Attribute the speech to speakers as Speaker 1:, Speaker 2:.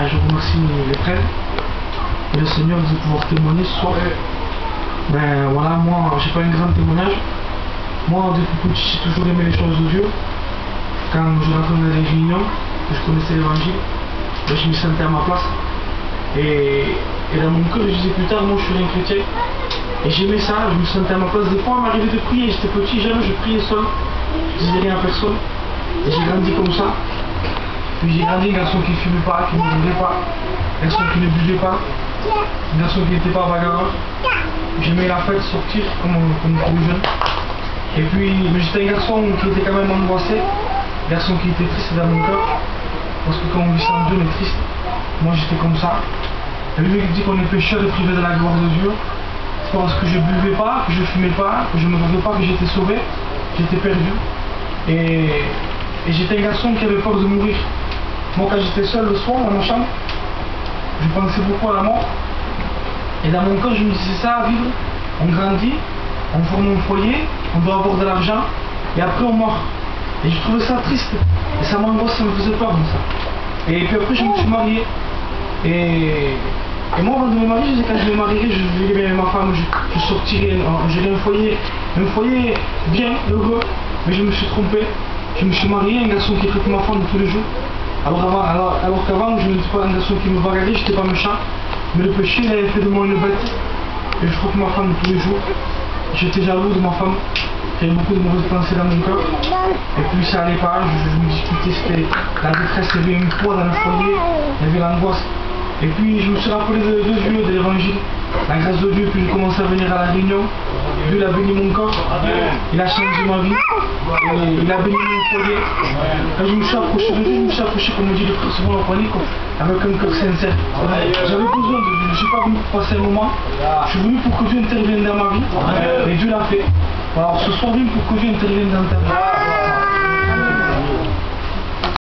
Speaker 1: je remercie les frères et le Seigneur de pouvoir témoigner ce soir. Ben voilà, moi j'ai pas un grand témoignage. Moi depuis petit j'ai toujours aimé les choses de Dieu. Quand je rentrais dans les réunions, que je connaissais l'évangile, ben, je me sentais à ma place. Et dans mon cœur, je disais plus tard, moi je suis un chrétien. Et j'aimais ça, je me sentais à ma place. Des fois, il m'arrivait de prier, j'étais petit, jamais je priais seul. Je disais rien à personne. Et j'ai grandi comme ça. Puis j'ai grandi un garçon qui ne fumait pas, qui ne buvait pas, un garçon qui ne buvait pas, un garçon qui n'était pas bagarreur. J'aimais la fête, sortir comme tous les jeunes. Et puis, j'étais un garçon qui était quand même angoissé, un garçon qui était triste dans mon cœur. Parce que quand on vit sans Dieu, on est triste. Moi j'étais comme ça. Et lui qui dit qu'on est pécheur et privé de la gloire de Dieu, c'est parce que je buvais pas, que je fumais pas, que je ne buvais pas, que j'étais sauvé, j'étais perdu. Et j'étais un garçon qui avait peur de mourir. Moi quand j'étais seul le soir dans ma chambre, je pensais beaucoup à la mort. Et dans mon cœur je me disais ça à vivre, on grandit, on forme un foyer, on doit avoir de l'argent, et après on meurt. Et je trouvais ça triste, et ça m'angoisse, ça me faisait peur comme ça. Et puis après je me suis marié, et moi avant de me marier, je disais quand je me marierai, je vivrai bien avec ma femme, je sortirai, j'aurai un foyer bien, heureux, mais je me suis trompé. Je me suis marié à un garçon qui traite ma femme tous les jours. Alors qu'avant, je n'étais pas un garçon qui me bagarrait, je n'étais pas méchant, mais le péché, il avait fait de moi une bête. Et je traite ma femme tous les jours. J'étais jaloux de ma femme, j'avais beaucoup de mauvaises pensées dans mon cœur. Et puis ça allait pas, je me disputais, c'était la détresse, il y avait une poids dans le foyer, il y avait l'angoisse. Et puis je me suis rappelé de Dieu, de l'évangile, la grâce de Dieu, puis j'ai commencé à venir à la réunion. Dieu a béni mon corps, il a changé ma vie, il a béni mon foyer. Quand je me suis approché de Dieu, je me suis approché, comme on dit le frère souvent en panique, avec un cœur sincère. J'avais besoin de Dieu, je ne suis pas venu pour passer un moment, je suis venu pour que Dieu intervienne dans ma vie, et Dieu l'a fait. Alors ce soir, venu pour que Dieu intervienne dans ta vie.